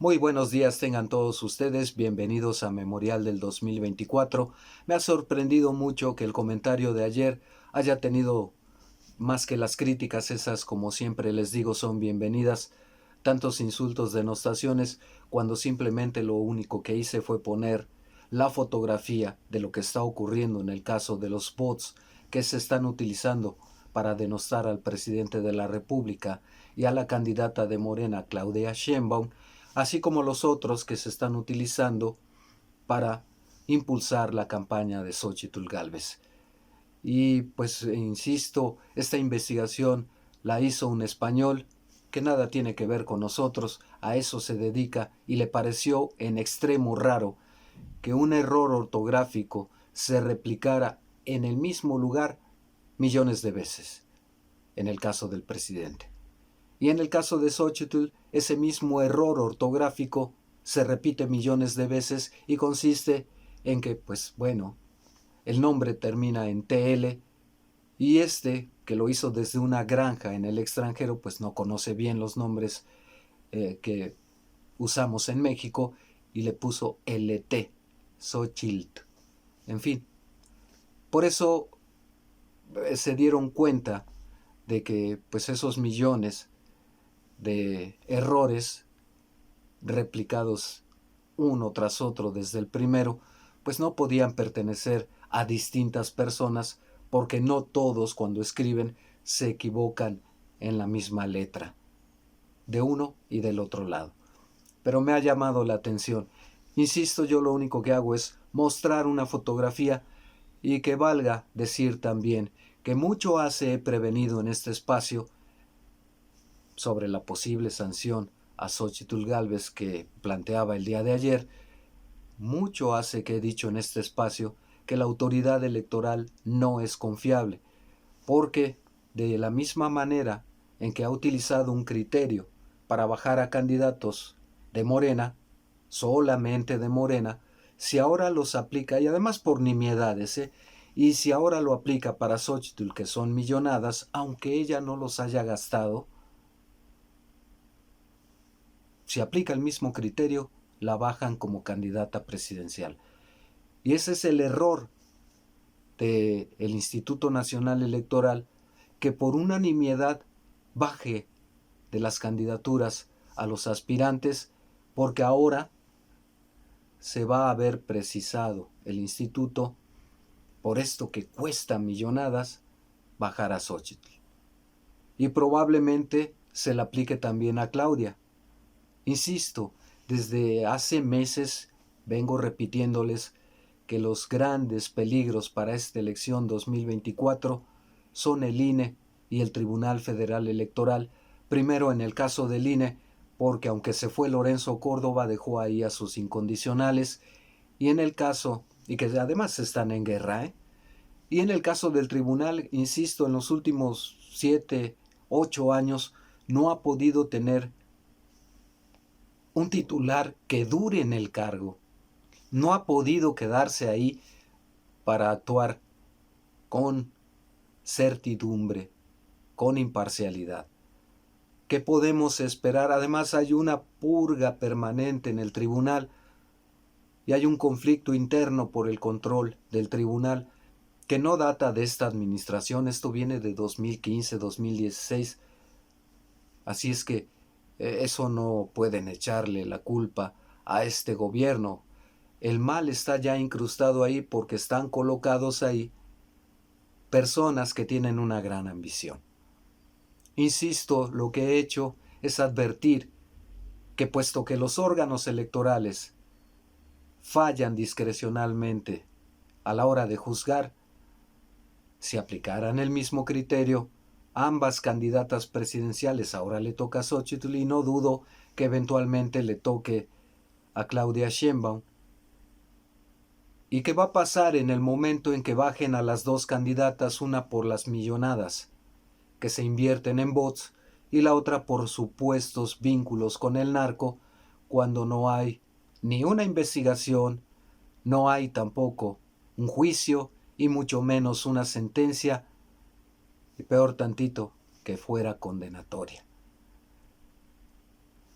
Muy buenos días tengan todos ustedes, bienvenidos a Memorial del 2024. Me ha sorprendido mucho que el comentario de ayer haya tenido más que las críticas, esas como siempre les digo son bienvenidas, tantos insultos, denostaciones, cuando simplemente lo único que hice fue poner la fotografía de lo que está ocurriendo en el caso de los bots que se están utilizando para denostar al presidente de la República y a la candidata de Morena, Claudia Sheinbaum, así como los otros que se están utilizando para impulsar la campaña de Xóchitl Gálvez. Y pues insisto, esta investigación la hizo un español que nada tiene que ver con nosotros, a eso se dedica, y le pareció en extremo raro que un error ortográfico se replicara en el mismo lugar millones de veces, en el caso del presidente. Y en el caso de Xóchitl, ese mismo error ortográfico se repite millones de veces y consiste en que, pues bueno, el nombre termina en TL y este, que lo hizo desde una granja en el extranjero, pues no conoce bien los nombres que usamos en México y le puso LT, Xochitl. En fin, por eso se dieron cuenta de que pues esos millones de errores replicados uno tras otro desde el primero, pues no podían pertenecer a distintas personas porque no todos cuando escriben se equivocan en la misma letra, de uno y del otro lado. Pero me ha llamado la atención. Insisto, yo lo único que hago es mostrar una fotografía y que valga decir también que mucho hace he prevenido en este espacio sobre la posible sanción a Xóchitl Gálvez que planteaba el día de ayer. Mucho hace que he dicho en este espacio que la autoridad electoral no es confiable, porque de la misma manera en que ha utilizado un criterio para bajar a candidatos de Morena, solamente de Morena, si ahora los aplica, y además por nimiedades, y si ahora lo aplica para Xóchitl, que son millonadas, aunque ella no los haya gastado, si aplica el mismo criterio, la bajan como candidata presidencial. Y ese es el error del Instituto Nacional Electoral, que por unanimidad baje de las candidaturas a los aspirantes, porque ahora se va a ver precisado el instituto, por esto que cuesta millonadas, bajar a Xóchitl. Y probablemente se le aplique también a Claudia. Insisto, desde hace meses vengo repitiéndoles que los grandes peligros para esta elección 2024 son el INE y el Tribunal Federal Electoral. Primero en el caso del INE, porque aunque se fue Lorenzo Córdoba, dejó ahí a sus incondicionales, y en el caso, y que además están en guerra, y en el caso del tribunal, insisto, en los últimos 7, 8 años no ha podido tener un titular que dure en el cargo. No ha podido quedarse ahí para actuar con certidumbre, con imparcialidad. ¿Qué podemos esperar? Además hay una purga permanente en el tribunal y hay un conflicto interno por el control del tribunal que no data de esta administración, esto viene de 2015, 2016, así es que eso no pueden echarle la culpa a este gobierno. El mal está ya incrustado ahí porque están colocados ahí personas que tienen una gran ambición. Insisto, lo que he hecho es advertir que puesto que los órganos electorales fallan discrecionalmente a la hora de juzgar, si aplicaran el mismo criterio, ambas candidatas presidenciales, ahora le toca a Xóchitl y no dudo que eventualmente le toque a Claudia Sheinbaum. ¿Y qué va a pasar en el momento en que bajen a las dos candidatas, una por las millonadas que se invierten en bots y la otra por supuestos vínculos con el narco, cuando no hay ni una investigación, no hay tampoco un juicio y mucho menos una sentencia, y peor tantito, que fuera condenatoria?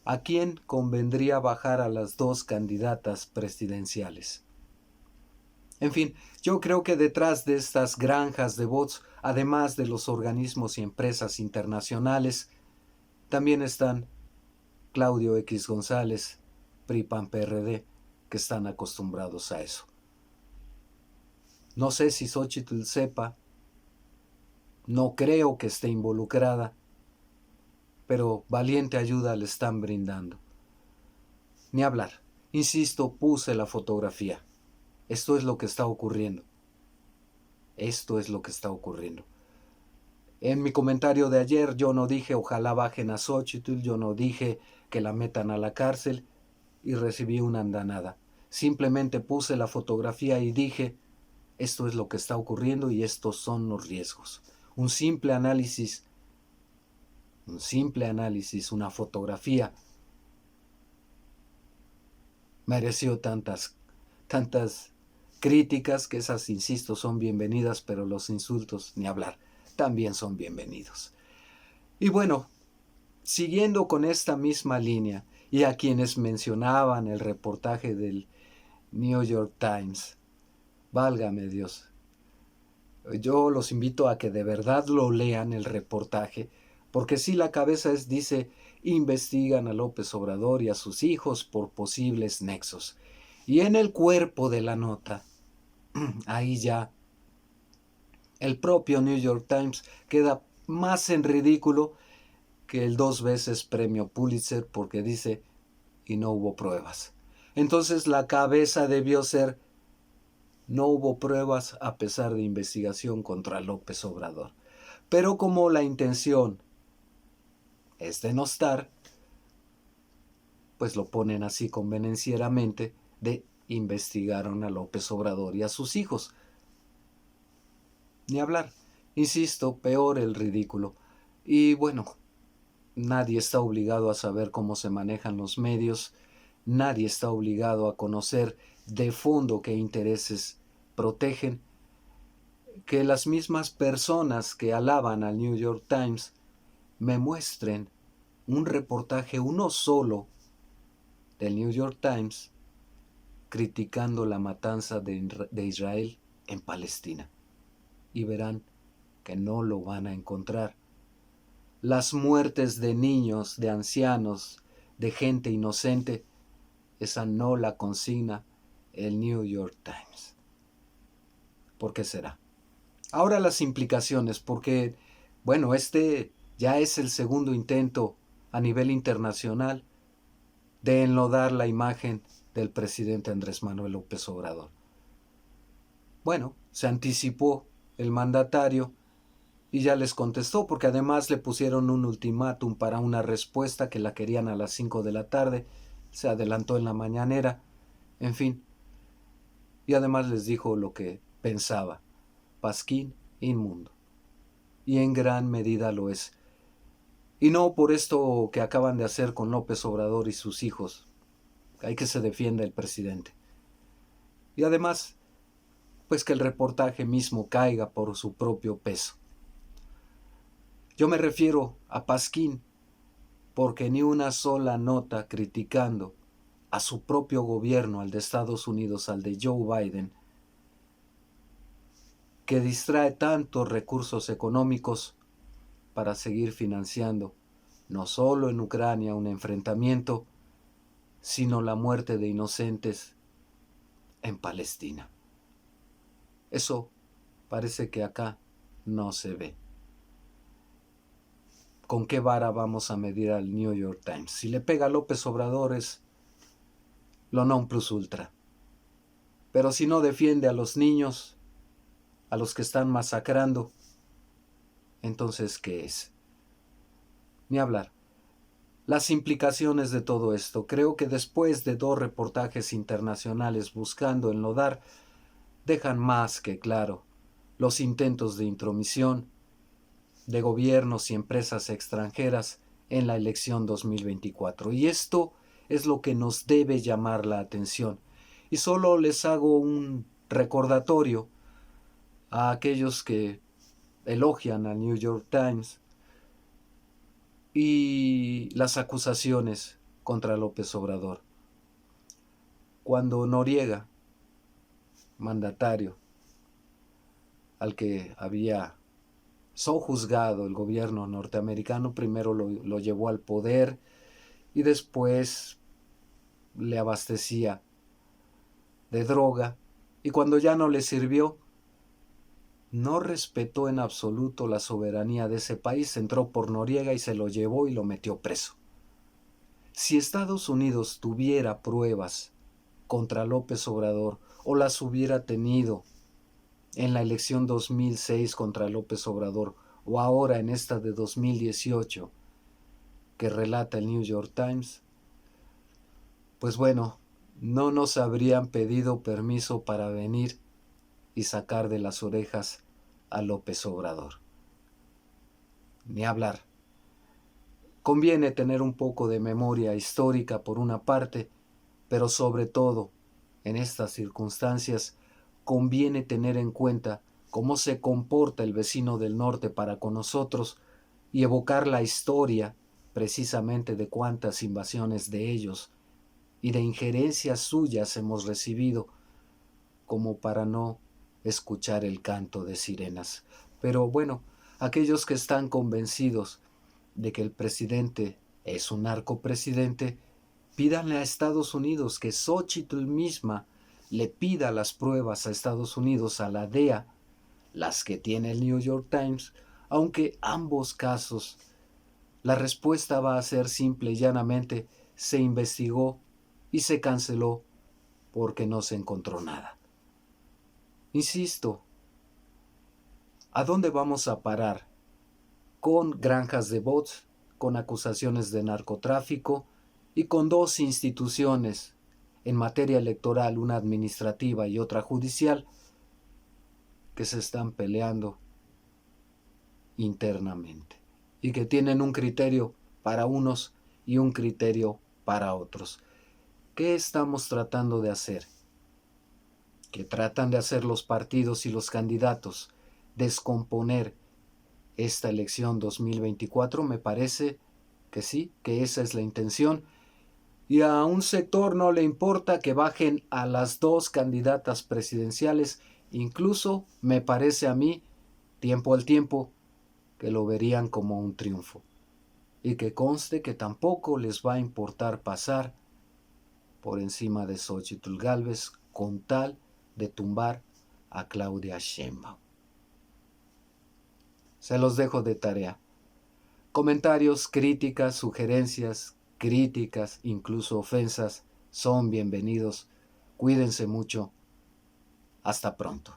¿A quién convendría bajar a las dos candidatas presidenciales? En fin, yo creo que detrás de estas granjas de bots, además de los organismos y empresas internacionales, también están Claudio X González, PRI, PAN, PRD, que están acostumbrados a eso. No sé si Xóchitl sepa, no creo que esté involucrada, pero valiente ayuda le están brindando. Ni hablar. Insisto, puse la fotografía. Esto es lo que está ocurriendo. Esto es lo que está ocurriendo. En mi comentario de ayer yo no dije ojalá bajen a Xóchitl, yo no dije que la metan a la cárcel y recibí una andanada. Simplemente puse la fotografía y dije esto es lo que está ocurriendo y estos son los riesgos. Un simple análisis, una fotografía mereció tantas críticas, que esas, insisto, son bienvenidas, pero los insultos, ni hablar, también son bienvenidos. Y bueno, siguiendo con esta misma línea, y a quienes mencionaban el reportaje del New York Times, válgame Dios, yo los invito a que de verdad lo lean el reportaje, porque si la cabeza dice, investigan a López Obrador y a sus hijos por posibles nexos. Y en el cuerpo de la nota, ahí ya, el propio New York Times queda más en ridículo que el 2 veces premio Pulitzer, porque dice, y no hubo pruebas. Entonces la cabeza debió ser, no hubo pruebas a pesar de investigación contra López Obrador. Pero como la intención es denostar, pues lo ponen así convenencieramente de investigaron a López Obrador y a sus hijos. Ni hablar. Insisto, peor el ridículo. Y bueno, nadie está obligado a saber cómo se manejan los medios, nadie está obligado a conocer de fondo qué intereses protegen. Que las mismas personas que alaban al New York Times me muestren un reportaje, uno solo, del New York Times, criticando la matanza de Israel en Palestina. Y verán que no lo van a encontrar. Las muertes de niños, de ancianos, de gente inocente, esa no la consigna el New York Times. ¿Por qué será? Ahora las implicaciones, porque, bueno, este ya es el segundo intento a nivel internacional de enlodar la imagen del presidente Andrés Manuel López Obrador. Bueno, se anticipó el mandatario y ya les contestó, porque además le pusieron un ultimátum para una respuesta que la querían a las 5 de la tarde, se adelantó en la mañanera, en fin. Y además les dijo lo que pensaba, pasquín inmundo. Y en gran medida lo es. Y no por esto que acaban de hacer con López Obrador y sus hijos. Hay que se defienda el presidente. Y además, pues que el reportaje mismo caiga por su propio peso. Yo me refiero a Pasquín porque ni una sola nota criticando a su propio gobierno, al de Estados Unidos, al de Joe Biden, que distrae tantos recursos económicos para seguir financiando no solo en Ucrania un enfrentamiento, sino la muerte de inocentes en Palestina. Eso parece que acá no se ve. ¿Con qué vara vamos a medir al New York Times? Si le pega a López Obrador es lo non plus ultra. Pero si no defiende a los niños, a los que están masacrando, entonces ¿qué es? Ni hablar. Las implicaciones de todo esto, creo que después de 2 reportajes internacionales buscando enlodar, dejan más que claro los intentos de intromisión de gobiernos y empresas extranjeras en la elección 2024. Y esto es lo que nos debe llamar la atención. Y solo les hago un recordatorio a aquellos que elogian al New York Times y las acusaciones contra López Obrador. Cuando Noriega, mandatario, al que había sojuzgado el gobierno norteamericano, primero lo llevó al poder y después le abastecía de droga, y cuando ya no le sirvió, no respetó en absoluto la soberanía de ese país, entró por Noriega y se lo llevó y lo metió preso. Si Estados Unidos tuviera pruebas contra López Obrador, o las hubiera tenido en la elección 2006 contra López Obrador, o ahora en esta de 2018 que relata el New York Times, pues bueno, no nos habrían pedido permiso para venir y sacar de las orejas a López Obrador. Ni hablar. Conviene tener un poco de memoria histórica por una parte, pero sobre todo, en estas circunstancias, conviene tener en cuenta cómo se comporta el vecino del norte para con nosotros y evocar la historia precisamente de cuántas invasiones de ellos y de injerencias suyas hemos recibido, como para no escuchar el canto de sirenas. Pero bueno, aquellos que están convencidos de que el presidente es un narcopresidente, pídanle a Estados Unidos que Xóchitl misma le pida las pruebas a Estados Unidos, a la DEA, las que tiene el New York Times, aunque ambos casos la respuesta va a ser simple y llanamente: se investigó y se canceló porque no se encontró nada. Insisto, ¿a dónde vamos a parar? Con granjas de bots, con acusaciones de narcotráfico y con dos instituciones en materia electoral, una administrativa y otra judicial, que se están peleando internamente y que tienen un criterio para unos y un criterio para otros. ¿Qué estamos tratando de hacer? ¿Qué tratan de hacer los partidos y los candidatos? Descomponer esta elección 2024, me parece que sí, que esa es la intención. Y a un sector no le importa que bajen a las dos candidatas presidenciales, incluso me parece a mí, tiempo al tiempo, que lo verían como un triunfo. Y que conste que tampoco les va a importar pasar por encima de Xóchitl Gálvez con tal de tumbar a Claudia Sheinbaum. Se los dejo de tarea. Comentarios, críticas, sugerencias, críticas, incluso ofensas, son bienvenidos. Cuídense mucho. Hasta pronto.